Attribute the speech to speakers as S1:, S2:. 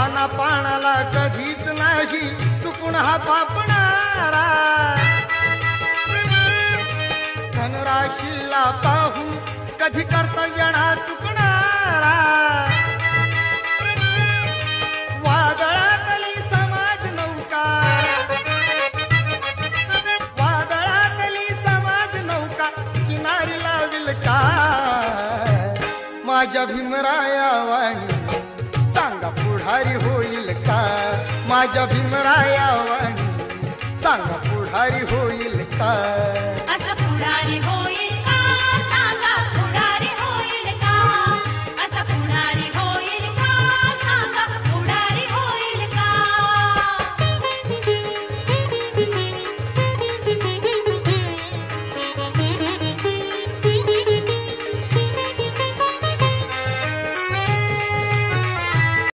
S1: पाना पानाला कधीच नाही चुकून हा पापणारा, धनराशीला पाहून कधी कर्तव्य ना चुकणारा, वादळातली समाज नौका, वादळातली समाज नौका किनारी लाविल का, माझ्या भीमराया वाणी सांगा पुढारी होईल का, माझ्या भीमराया वाणी सांगा पुढारी होईल का.